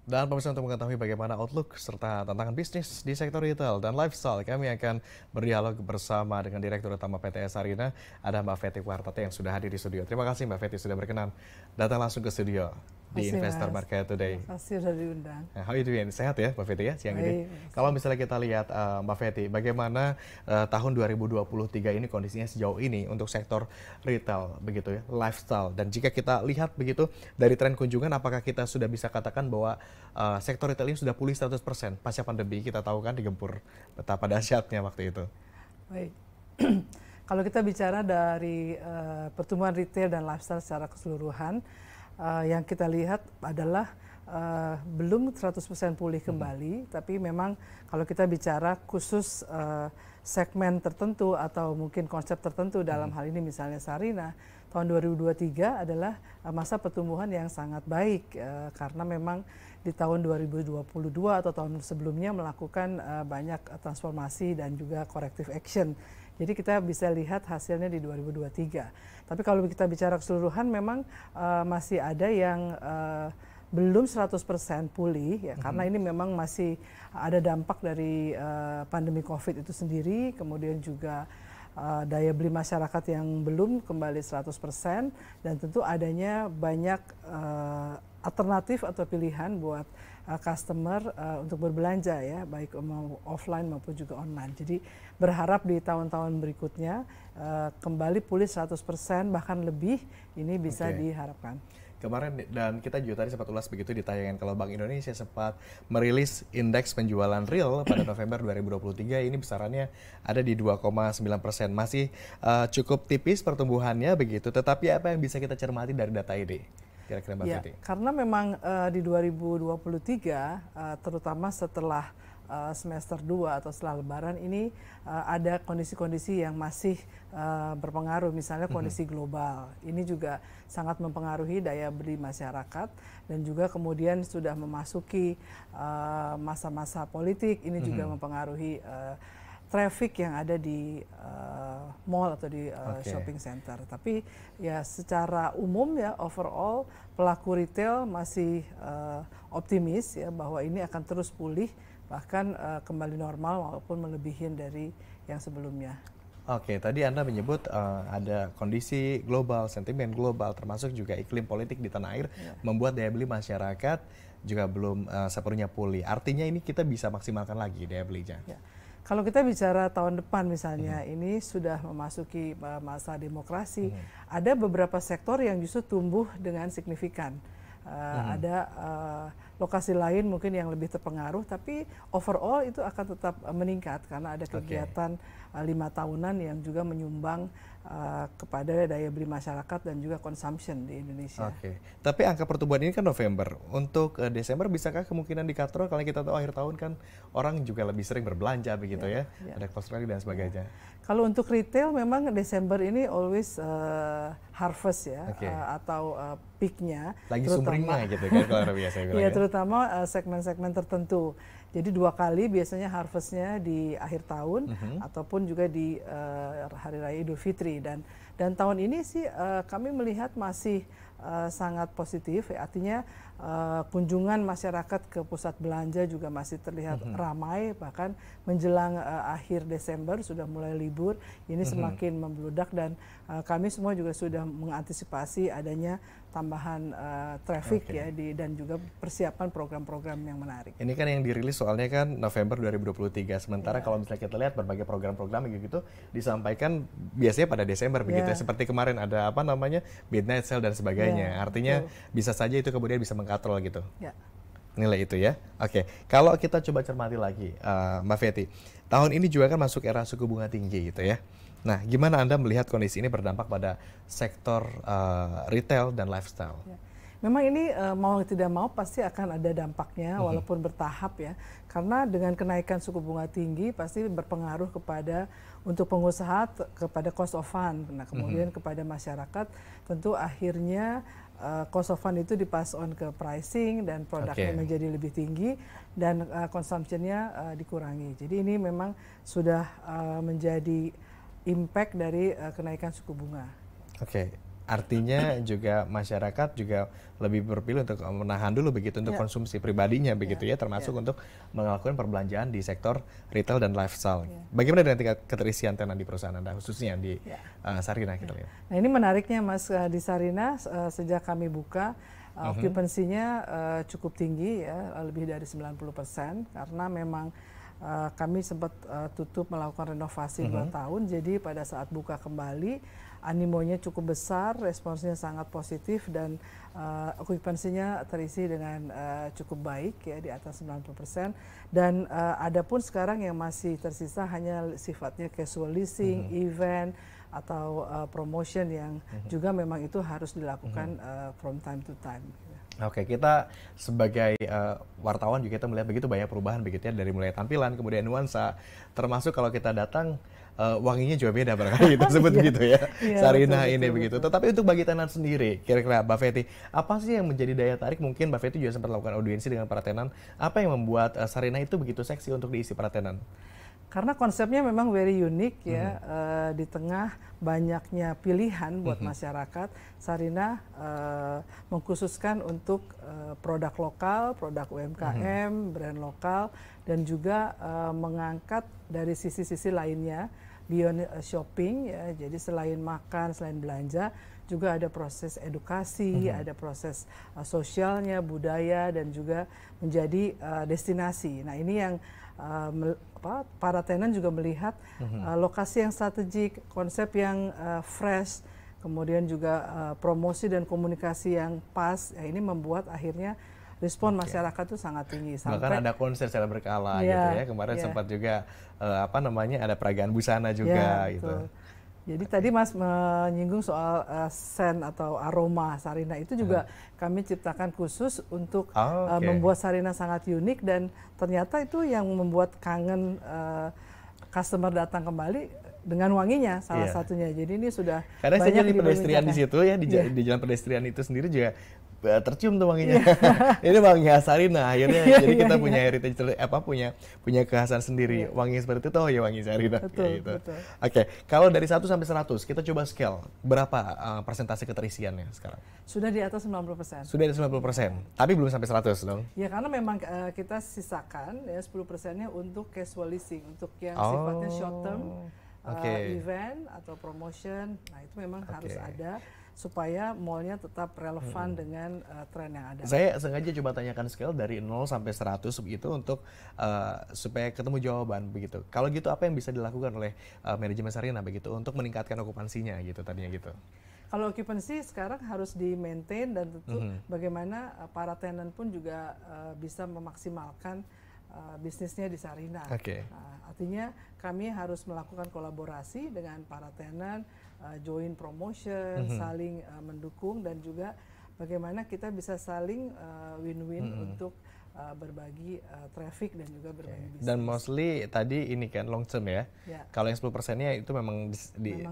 Dan pemirsa, untuk mengetahui bagaimana outlook serta tantangan bisnis di sektor retail dan lifestyle, kami akan berdialog bersama dengan Direktur Utama PT Sarina, ada Mbak Fety Wartata yang sudah hadir di studio. Terima kasih Mbak Fety sudah berkenan datang langsung ke studio di Makasih Investor Mas, Market Today. makasih udah diundang. Nah, how you doing? Sehat ya Mbak Fety ya siang ini? Baik, Kalau makasih. misalnya kita lihat Mbak Fety, bagaimana tahun 2023 ini kondisinya sejauh ini untuk sektor retail begitu ya, lifestyle. Dan jika kita lihat begitu dari tren kunjungan, apakah kita sudah bisa katakan bahwa sektor retail ini sudah pulih 100% pasca pandemi? Kita tahu kan digempur betapa dahsyatnya waktu itu. Baik. Kalau kita bicara dari pertumbuhan retail dan lifestyle secara keseluruhan, yang kita lihat adalah belum 100% pulih kembali, tapi memang kalau kita bicara khusus segmen tertentu atau mungkin konsep tertentu dalam hal ini misalnya Sarina, tahun 2023 adalah masa pertumbuhan yang sangat baik karena memang di tahun 2022 atau tahun sebelumnya melakukan banyak transformasi dan juga corrective action. Jadi kita bisa lihat hasilnya di 2023. Tapi kalau kita bicara keseluruhan memang masih ada yang belum 100% pulih ya, karena ini memang masih ada dampak dari pandemi Covid itu sendiri, kemudian juga daya beli masyarakat yang belum kembali 100% dan tentu adanya banyak alternatif atau pilihan buat customer untuk berbelanja ya, baik mau offline maupun juga online. Jadi berharap di tahun-tahun berikutnya kembali pulih 100% bahkan lebih, ini bisa diharapkan. Kemarin dan kita juga tadi sempat ulas begitu di tayangan kalau Bank Indonesia sempat merilis indeks penjualan real pada November 2023, ini besarannya ada di 2,9%. Masih cukup tipis pertumbuhannya begitu, tetapi apa yang bisa kita cermati dari data ini? Kira-kira Mbak Fety? Karena memang di 2023 terutama setelah semester 2 atau setelah lebaran ini ada kondisi-kondisi yang masih berpengaruh, misalnya kondisi global. Ini juga sangat mempengaruhi daya beli masyarakat dan juga kemudian sudah memasuki masa-masa politik, ini juga mempengaruhi traffic yang ada di mall atau di shopping center. Tapi ya secara umum ya overall pelaku retail masih optimis ya bahwa ini akan terus pulih, bahkan kembali normal walaupun melebihin dari yang sebelumnya. Oke, tadi Anda menyebut ada kondisi global, sentimen global, termasuk juga iklim politik di tanah air membuat daya beli masyarakat juga belum sepenuhnya pulih. Artinya ini kita bisa maksimalkan lagi daya belinya. Ya. Kalau kita bicara tahun depan misalnya, ini sudah memasuki masa demokrasi, ada beberapa sektor yang justru tumbuh dengan signifikan. Ada lokasi lain mungkin yang lebih terpengaruh, tapi overall itu akan tetap meningkat karena ada kegiatan 5 tahunan yang juga menyumbang kepada daya beli masyarakat dan juga consumption di Indonesia. Tapi angka pertumbuhan ini kan November. Untuk Desember bisakah kemungkinan dikatrol? Kalau kita tahu akhir tahun kan orang juga lebih sering berbelanja begitu ya. Ada cost rally dan sebagainya. Kalau untuk retail memang Desember ini always harvest ya, atau peaknya. Lagi sumringah gitu kan kalau biasa bilang ya. Terutama segmen-segmen tertentu. Jadi 2 kali biasanya harvestnya di akhir tahun ataupun juga di Hari Raya Idul Fitri, dan tahun ini sih kami melihat masih sangat positif, artinya kunjungan masyarakat ke pusat belanja juga masih terlihat ramai, bahkan menjelang akhir Desember sudah mulai libur, ini semakin membludak dan kami semua juga sudah mengantisipasi adanya tambahan traffic ya dan juga persiapan program-program yang menarik. Ini kan yang dirilis soalnya kan November 2023. Sementara kalau misalnya kita lihat berbagai program-program gitu disampaikan biasanya pada Desember begitu ya. Seperti kemarin ada apa namanya midnight sale dan sebagainya. Artinya bisa saja itu kemudian bisa mengkatrol gitu. Nilai itu ya. Kalau kita coba cermati lagi Mbak Fety, tahun ini juga kan masuk era suku bunga tinggi gitu ya. Nah, gimana Anda melihat kondisi ini berdampak pada sektor retail dan lifestyle? Memang ini mau tidak mau pasti akan ada dampaknya walaupun bertahap ya. Karena dengan kenaikan suku bunga tinggi pasti berpengaruh kepada untuk pengusaha kepada cost of fund. Nah, kemudian kepada masyarakat tentu akhirnya cost of fund itu dipass on ke pricing dan produknya menjadi lebih tinggi dan consumption-nya dikurangi. Jadi ini memang sudah menjadi impact dari kenaikan suku bunga. Artinya juga masyarakat juga lebih berpilih untuk menahan dulu begitu untuk konsumsi pribadinya begitu ya, termasuk untuk melakukan perbelanjaan di sektor retail dan lifestyle. Bagaimana dengan tingkat keterisian tenan di perusahaan Anda khususnya di Sarinah kita lihat? Nah ini menariknya Mas, di Sarinah sejak kami buka okupansinya cukup tinggi ya, lebih dari 90%, karena memang kami sempat tutup melakukan renovasi 2 tahun, jadi pada saat buka kembali animonya cukup besar, responsnya sangat positif, dan okupansinya terisi dengan cukup baik ya, di atas 90%. Dan ada pun sekarang yang masih tersisa hanya sifatnya casual leasing, event, atau promotion yang juga memang itu harus dilakukan from time to time. Oke, kita sebagai wartawan juga kita melihat begitu banyak perubahan begitu ya, dari mulai tampilan, kemudian nuansa, termasuk kalau kita datang wanginya juga beda barangkali kita sebut gitu ya, Sarinah ini begitu. Tetapi untuk bagi tenan sendiri, kira-kira Mbak Fetty, apa sih yang menjadi daya tarik? Mungkin Mbak Fetty juga sempat lakukan audiensi dengan para tenan, apa yang membuat Sarinah itu begitu seksi untuk diisi para tenan? Karena konsepnya memang very unik ya, di tengah banyaknya pilihan buat masyarakat, Sarinah mengkhususkan untuk produk lokal, produk UMKM, brand lokal, dan juga mengangkat dari sisi-sisi lainnya, beyond shopping ya, jadi selain makan, selain belanja, juga ada proses edukasi, ada proses sosialnya, budaya, dan juga menjadi destinasi. Nah ini yang para tenan juga melihat lokasi yang strategik, konsep yang fresh, kemudian juga promosi dan komunikasi yang pas. Ya, ini membuat akhirnya respon masyarakat itu sangat tinggi. Bahkan ada konser secara berkala gitu ya. Kemarin sempat juga ada peragaan busana juga gitu. Jadi tadi Mas menyinggung soal scent atau aroma Sarinah, itu juga kami ciptakan khusus untuk membuat Sarinah sangat unik, dan ternyata itu yang membuat kangen customer datang kembali dengan wanginya salah satunya. Jadi ini sudah karena saya jadi pedestrian di situ ya, di jalan pedestrian itu sendiri juga tercium tuh wanginya. Ini wangi Sarinah akhirnya, jadi kita punya heritage, punya kekhasan sendiri. Wangi seperti itu, ya wangi Sarinah. Gitu. Oke, kalau dari 1 sampai 100 kita coba scale, berapa persentase keterisiannya sekarang? Sudah di atas 90%. Sudah di 90%, tapi belum sampai 100 dong? Ya karena memang kita sisakan ya 10%-nya untuk casual leasing, untuk yang sifatnya short term, event atau promotion. Nah itu memang harus ada, supaya mallnya tetap relevan dengan tren yang ada. Saya sengaja coba tanyakan scale dari 0 sampai 100 begitu untuk supaya ketemu jawaban begitu. Kalau gitu apa yang bisa dilakukan oleh manajemen Sarinah begitu untuk meningkatkan okupansinya gitu tadinya gitu? Kalau occupancy sekarang harus di-maintain, dan tentu bagaimana para tenan pun juga bisa memaksimalkan bisnisnya di Sarinah. Nah, artinya kami harus melakukan kolaborasi dengan para tenan, join promotion, saling mendukung, dan juga bagaimana kita bisa saling win-win untuk berbagi traffic dan juga berbagi bisnis. Dan mostly tadi ini kan long term ya. Kalau yang 10%-nya itu memang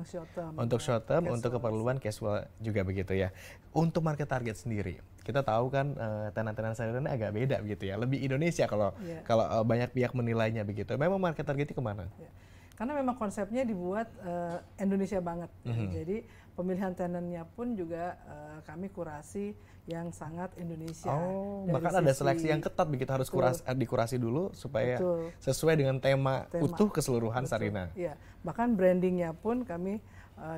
short term, untuk short term, untuk keperluan casual juga begitu ya. Untuk market target sendiri, kita tahu kan tenan-tenan Sarinah agak beda begitu ya. Lebih Indonesia kalau banyak pihak menilainya begitu. Memang market targetnya kemana? Karena memang konsepnya dibuat Indonesia banget. Jadi pemilihan tenannya pun juga kami kurasi yang sangat Indonesia. Bahkan ada seleksi yang ketat begitu, harus dikurasi dulu supaya sesuai dengan tema utuh keseluruhan Sarinah. Iya, bahkan brandingnya pun kami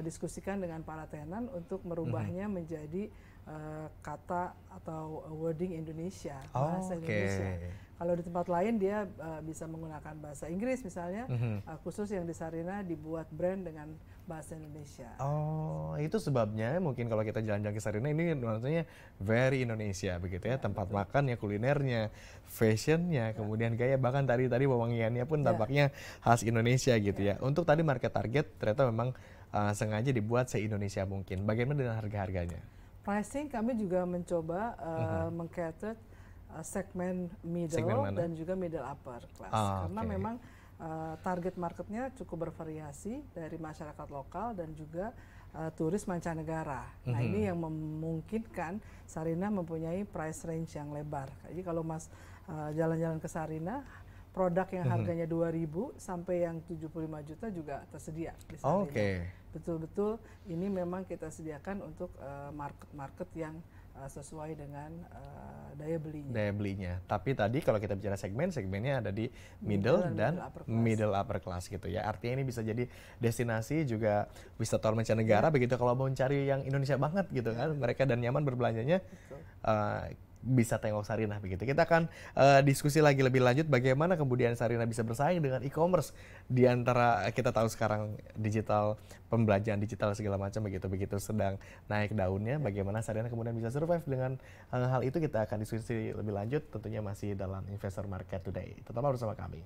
diskusikan dengan para tenan untuk merubahnya menjadi kata atau wording Indonesia, bahasa Indonesia. Kalau di tempat lain dia bisa menggunakan bahasa Inggris misalnya, khusus yang di Sarinah dibuat brand dengan bahasa Indonesia. Itu sebabnya mungkin kalau kita jalan-jalan ke Sarinah ini maksudnya very Indonesia begitu ya, tempat makannya, kulinernya, fashionnya, kemudian gaya, bahkan tadi wewangiannya pun tampaknya khas Indonesia gitu ya. Untuk tadi market target ternyata memang sengaja dibuat se-Indonesia mungkin. Bagaimana dengan harga-harganya? Pricing kami juga mencoba meng-cater segmen middle dan juga middle upper class, karena memang target marketnya cukup bervariasi dari masyarakat lokal dan juga turis mancanegara. Nah ini yang memungkinkan Sarinah mempunyai price range yang lebar. Jadi kalau Mas jalan-jalan ke Sarinah, produk yang harganya 2.000 sampai yang 75 juta juga tersedia di Sarina. Betul-betul ini memang kita sediakan untuk market-market yang sesuai dengan daya belinya. Daya belinya. Tapi tadi kalau kita bicara segmennya ada di middle dan middle upper class gitu ya. Artinya ini bisa jadi destinasi juga wisatawan mancanegara begitu kalau mau cari yang Indonesia banget gitu kan. Mereka dan nyaman berbelanjanya. Bisa tengok Sarina begitu. Kita akan diskusi lagi lebih lanjut bagaimana kemudian Sarina bisa bersaing dengan e-commerce di antara kita tahu sekarang digital, pembelanjaan digital segala macam begitu sedang naik daunnya. Bagaimana Sarina kemudian bisa survive dengan hal itu, kita akan diskusi lebih lanjut tentunya masih dalam Investor Market Today. Tetaplah bersama kami.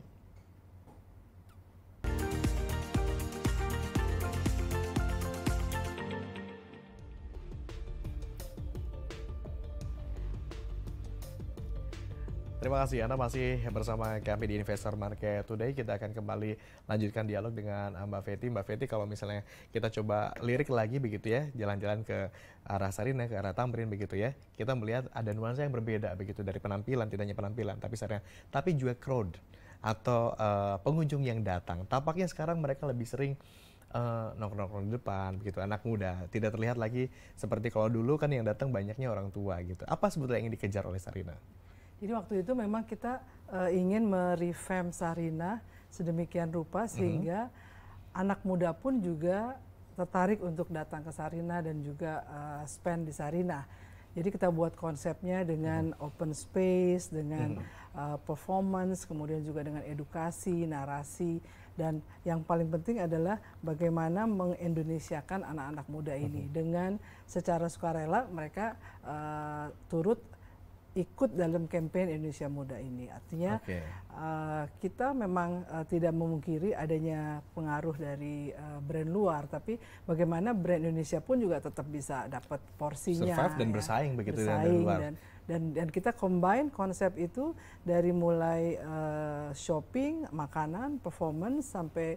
Terima kasih Anda masih bersama kami di Investor Market Today. Kita akan kembali lanjutkan dialog dengan Mbak Fety. Mbak Fety, kalau misalnya kita coba lirik lagi begitu ya, jalan-jalan ke arah Sarina, ke arah Tamrin begitu ya, kita melihat ada nuansa yang berbeda begitu dari penampilan, tidak hanya penampilan, tapi Sarina, tapi juga crowd atau pengunjung yang datang. Tampaknya sekarang mereka lebih sering nongkrong-nongkrong di depan begitu, anak muda. Tidak terlihat lagi seperti kalau dulu kan yang datang banyaknya orang tua gitu. Apa sebetulnya yang ingin dikejar oleh Sarina? Jadi waktu itu memang kita ingin merevamp Sarina sedemikian rupa sehingga anak muda pun juga tertarik untuk datang ke Sarina dan juga spend di Sarina. Jadi kita buat konsepnya dengan open space, dengan performance, kemudian juga dengan edukasi, narasi, dan yang paling penting adalah bagaimana mengindonesiakan anak-anak muda ini dengan secara sukarela mereka turut ikut dalam campaign Indonesia Muda ini. Artinya kita memang tidak memungkiri adanya pengaruh dari brand luar, tapi bagaimana brand Indonesia pun juga tetap bisa dapat porsinya. Survive dan bersaing begitu dengan luar. Dan kita combine konsep itu dari mulai shopping, makanan, performance, sampai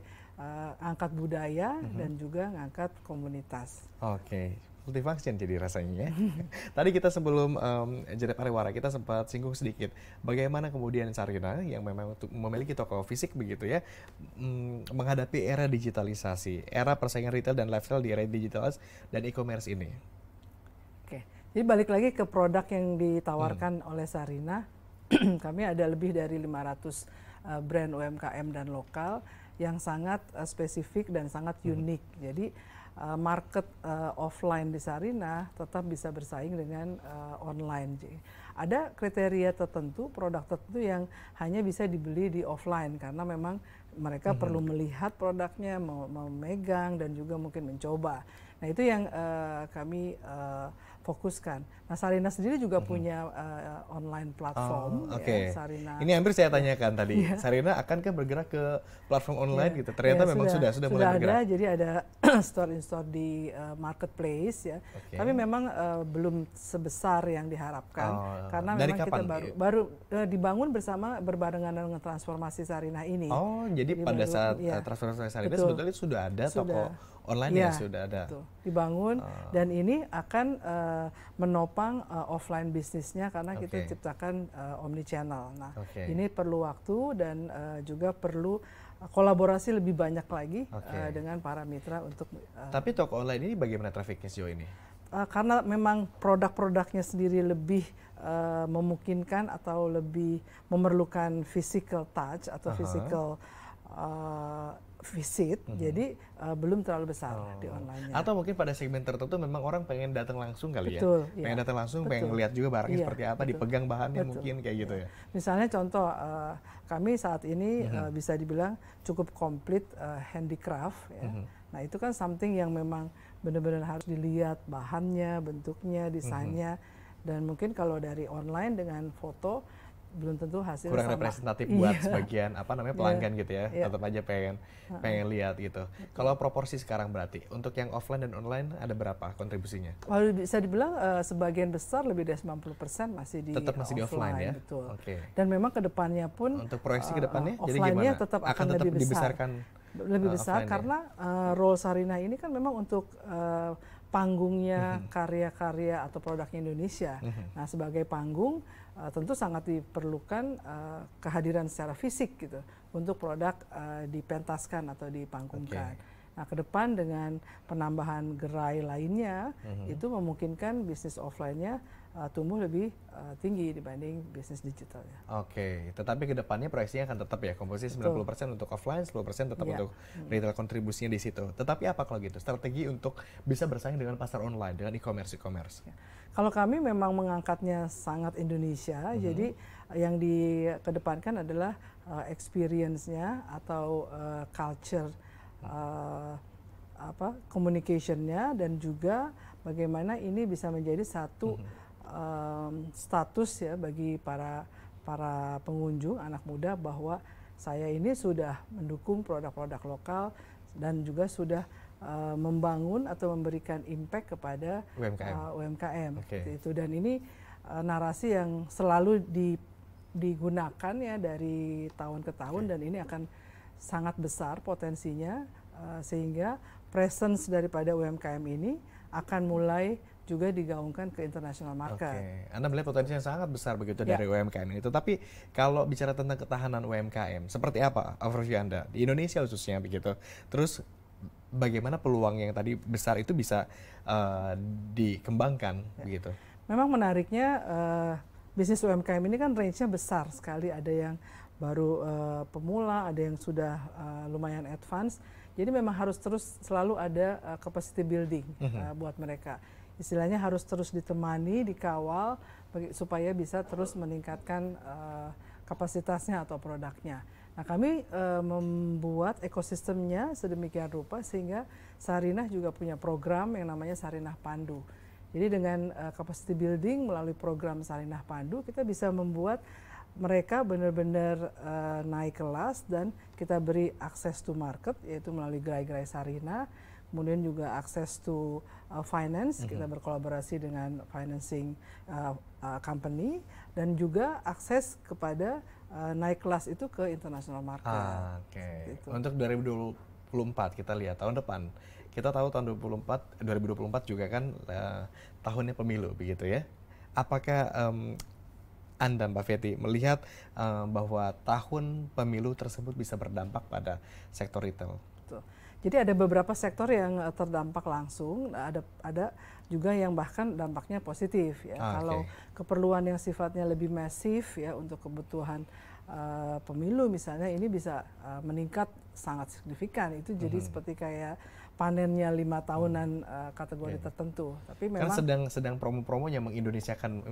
angkat budaya dan juga ngangkat komunitas. Multifunction jadi rasanya ya. Tadi kita sebelum jeda pariwara kita sempat singgung sedikit bagaimana kemudian Sarina yang memang memiliki toko fisik begitu ya menghadapi era digitalisasi, era persaingan retail dan lifestyle di era digital dan e-commerce ini. Jadi balik lagi ke produk yang ditawarkan oleh Sarina. Kami ada lebih dari 500 brand UMKM dan lokal yang sangat spesifik dan sangat unik. Jadi market offline di Sarina tetap bisa bersaing dengan online. Ada kriteria tertentu, produk tertentu yang hanya bisa dibeli di offline karena memang mereka perlu melihat produknya, memegang dan juga mungkin mencoba. Nah itu yang kami fokuskan. Nah Sarina sendiri juga punya online platform. Ya, Sarina. Ini hampir saya tanyakan tadi. Sarina akankah bergerak ke platform online gitu? Ternyata memang sudah mulai bergerak. Ada, jadi ada store-in-store di marketplace ya. Tapi memang belum sebesar yang diharapkan karena dari memang kapan? Kita baru dibangun berbarengan dengan transformasi Sarina ini. Jadi pada saat transformasi Sarina sebetulnya sudah ada toko online yang sudah ada. Dibangun dan ini akan menopang offline bisnisnya karena kita ciptakan omnichannel. Nah, ini perlu waktu dan juga perlu kolaborasi lebih banyak lagi dengan para mitra untuk. Tapi toko online ini bagaimana trafiknya sejauh ini? Karena memang produk-produknya sendiri lebih memungkinkan atau lebih memerlukan physical touch atau physical visit, jadi belum terlalu besar di online-nya. Atau mungkin pada segmen tertentu memang orang pengen datang langsung kali ya? Pengen datang langsung, pengen lihat juga barangnya seperti apa, dipegang bahannya mungkin kayak gitu ya? Misalnya contoh, kami saat ini bisa dibilang cukup komplit handicraft. Ya. Nah itu kan something yang memang benar-benar harus dilihat bahannya, bentuknya, desainnya, dan mungkin kalau dari online dengan foto, belum tentu hasilnya kurang representatif buat sebagian pelanggan gitu ya, tetap aja pengen lihat gitu. Kalau proporsi sekarang berarti untuk yang offline dan online ada berapa kontribusinya? Kalau bisa dibilang sebagian besar lebih dari 90% masih di offline ya. Betul. Dan memang kedepannya pun untuk proyeksi kedepannya jadi offline-nya gimana? tetap akan lebih besar. Lebih besar karena role Sarina ini kan memang untuk panggungnya karya-karya atau produknya Indonesia. Nah sebagai panggung tentu sangat diperlukan kehadiran secara fisik gitu untuk produk dipentaskan atau dipanggungkan. Nah, ke depan dengan penambahan gerai lainnya itu memungkinkan bisnis offline-nya tumbuh lebih tinggi dibanding bisnis digitalnya. Oke, tetapi ke depannya proyeksinya akan tetap ya komposisi 90% untuk offline, 10% tetap untuk retail kontribusinya di situ. Tetapi apa kalau gitu strategi untuk bisa bersaing dengan pasar online, dengan e-commerce? Kalau kami memang mengangkatnya sangat Indonesia, jadi yang dikedepankan adalah experience-nya atau culture communication-nya, dan juga bagaimana ini bisa menjadi satu status ya bagi para pengunjung anak muda bahwa saya ini sudah mendukung produk-produk lokal dan juga sudah membangun atau memberikan impact kepada UMKM. Itu, dan ini narasi yang selalu digunakan ya dari tahun ke tahun, dan ini akan sangat besar potensinya, sehingga presence daripada UMKM ini akan mulai juga digaungkan ke international market. Anda melihat potensi yang sangat besar begitu dari UMKM ini. Tapi kalau bicara tentang ketahanan UMKM, seperti apa overview Anda di Indonesia khususnya begitu? Terus bagaimana peluang yang tadi besar itu bisa dikembangkan begitu? Memang menariknya bisnis UMKM ini kan range-nya besar sekali. Ada yang baru pemula, ada yang sudah lumayan advance. Jadi memang harus terus selalu ada capacity building buat mereka. Istilahnya harus terus ditemani, dikawal supaya bisa terus meningkatkan kapasitasnya atau produknya. Nah, kami membuat ekosistemnya sedemikian rupa sehingga Sarinah juga punya program yang namanya Sarinah Pandu. Jadi dengan capacity building melalui program Sarinah Pandu, kita bisa membuat mereka benar-benar naik kelas, dan kita beri akses to market, yaitu melalui gerai-gerai Sarinah. Kemudian juga akses to finance, kita berkolaborasi dengan financing company, dan juga akses kepada naik kelas itu ke international market. Gitu. Untuk 2024 kita lihat tahun depan, kita tahu tahun 2024 juga kan tahunnya pemilu begitu ya. Apakah Anda, Mbak Fetty, melihat bahwa tahun pemilu tersebut bisa berdampak pada sektor retail? Betul. Jadi ada beberapa sektor yang terdampak langsung, ada juga yang bahkan dampaknya positif ya. Kalau keperluan yang sifatnya lebih masif ya untuk kebutuhan pemilu misalnya, ini bisa meningkat sangat signifikan. Itu jadi seperti kayak panennya 5 tahunan kategori tertentu. Tapi memang kan sedang promo-promonya mengindonesiakan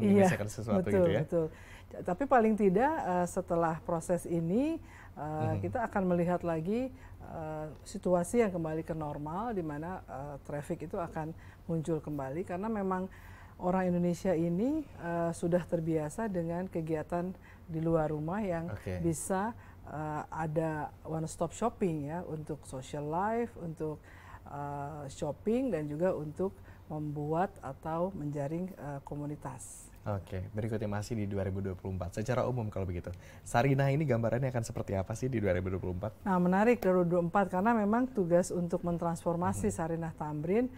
sesuatu betul, gitu ya. Betul. Tapi paling tidak setelah proses ini kita akan melihat lagi situasi yang kembali ke normal, di mana traffic itu akan muncul kembali, karena memang orang Indonesia ini sudah terbiasa dengan kegiatan di luar rumah yang bisa ada one stop shopping ya, untuk social life, untuk shopping, dan juga untuk membuat atau menjaring komunitas. Berikutnya masih di 2024. Secara umum kalau begitu, Sarinah ini gambarannya akan seperti apa sih di 2024? Nah, menarik 2024 karena memang tugas untuk mentransformasi Sarinah Tamrin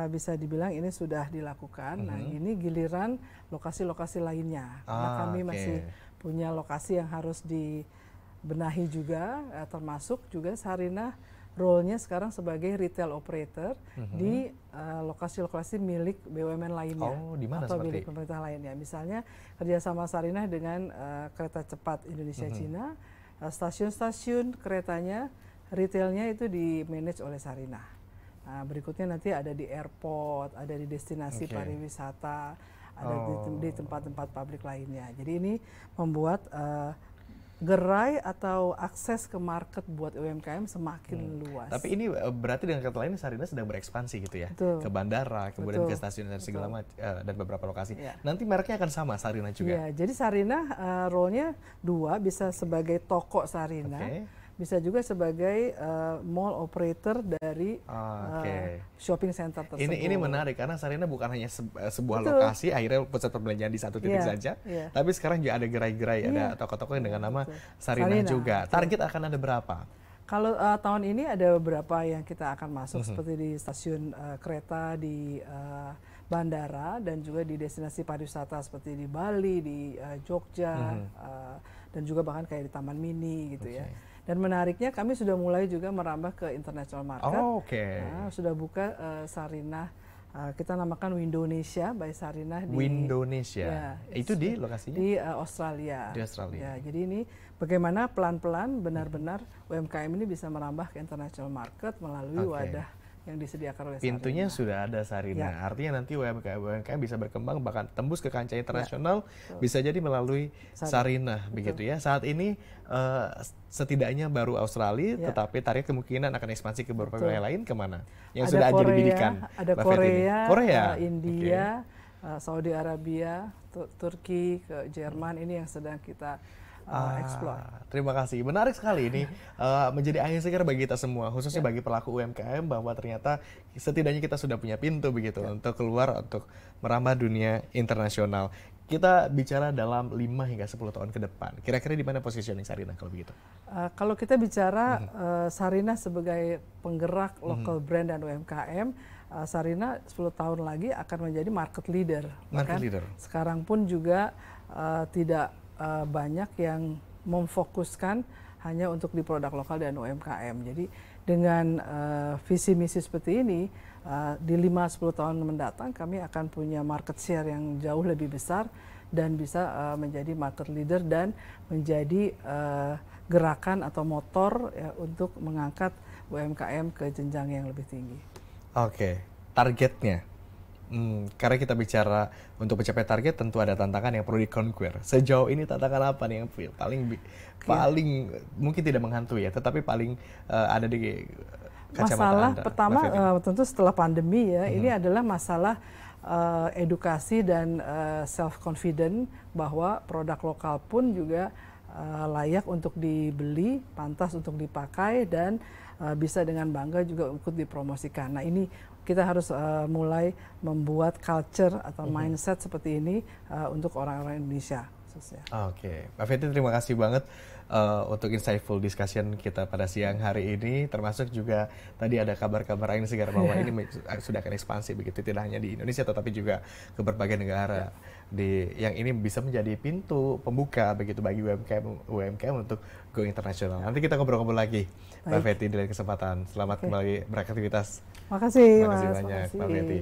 bisa dibilang ini sudah dilakukan. Nah, ini giliran lokasi-lokasi lainnya. Karena kami masih punya lokasi yang harus dibenahi juga, termasuk juga Sarinah role-nya sekarang sebagai retail operator di lokasi-lokasi milik BUMN lainnya atau milik pemerintah lainnya. Misalnya kerjasama Sarinah dengan kereta cepat Indonesia-Cina, stasiun-stasiun keretanya, retailnya itu di-manage oleh Sarinah. Nah, berikutnya nanti ada di airport, ada di destinasi pariwisata, ada di tempat-tempat publik lainnya. Jadi ini membuat gerai atau akses ke market buat UMKM semakin luas. Tapi ini berarti dengan kata lain Sarinah sedang berekspansi gitu ya, ke bandara, kemudian ke stasiun dan segala macam dan beberapa lokasi. Nanti mereknya akan sama Sarinah juga. Iya, jadi Sarinah role-nya dua, bisa sebagai toko Sarinah, bisa juga sebagai mall operator dari shopping center tersebut. Ini menarik karena Sarinah bukan hanya sebuah lokasi, akhirnya pusat perbelanjaan di satu titik saja, tapi sekarang juga ada gerai-gerai, ada toko-toko yang dengan nama Sarinah juga. Target akan ada berapa? Kalau tahun ini ada beberapa yang kita akan masuk, seperti di stasiun kereta di bandara dan juga di destinasi pariwisata seperti di Bali, di Jogja, dan juga bahkan kayak di Taman Mini gitu ya. Dan menariknya kami sudah mulai juga merambah ke international market. Sudah buka Sarinah, kita namakan Windonesia by Sarinah di Windonesia. Itu di lokasinya? Di Australia. Di Australia. Ya, jadi ini bagaimana pelan-pelan benar-benar UMKM ini bisa merambah ke international market melalui wadah yang disediakan oleh Pintunya Sarinah. Sudah ada Sarinah. Artinya nanti UMKM bisa berkembang bahkan tembus ke kancah internasional bisa jadi melalui Sarinah begitu ya. Saat ini setidaknya baru Australia, tetapi target kemungkinan akan ekspansi ke beberapa wilayah lain kemana? Yang sudah Korea, dibidikan. ada Korea, India, Saudi Arabia, Turki, ke Jerman, ini yang sedang kita explore. Terima kasih, menarik sekali ini menjadi angin segar bagi kita semua, khususnya bagi pelaku UMKM bahwa ternyata setidaknya kita sudah punya pintu begitu untuk keluar untuk merambah dunia internasional. Kita bicara dalam 5 hingga 10 tahun ke depan. Kira-kira di mana positioning Sarinah kalau begitu? Kalau kita bicara Sarinah sebagai penggerak local brand dan UMKM, Sarinah 10 tahun lagi akan menjadi market leader. Sekarang pun juga tidak banyak yang memfokuskan hanya untuk di produk lokal dan UMKM. Jadi dengan visi misi seperti ini, di 5-10 tahun mendatang kami akan punya market share yang jauh lebih besar dan bisa menjadi market leader dan menjadi gerakan atau motor ya, untuk mengangkat UMKM ke jenjang yang lebih tinggi. Targetnya. Karena kita bicara untuk mencapai target tentu ada tantangan yang perlu di-conquer. Sejauh ini tantangan apa nih yang paling mungkin tidak menghantui ya, tetapi paling ada di kacamata masalah Anda? Pertama tentu setelah pandemi ya, ini adalah masalah edukasi dan self-confident bahwa produk lokal pun juga layak untuk dibeli, pantas untuk dipakai, dan bisa dengan bangga juga ikut dipromosikan. Nah ini kita harus mulai membuat culture atau mindset seperti ini untuk orang-orang Indonesia khususnya. Mbak Fetty, terima kasih banget untuk insightful discussion kita pada siang hari ini, termasuk juga tadi ada kabar-kabar angin segar bahwa ini sudah akan ekspansi begitu, tidak hanya di Indonesia tetapi juga ke berbagai negara yang ini bisa menjadi pintu pembuka begitu bagi UMKM untuk go internasional. Nanti kita ngobrol-ngobrol lagi Mbak Fetty di lain kesempatan. Selamat kembali beraktivitas. Makasih banyak Mbak Fetty.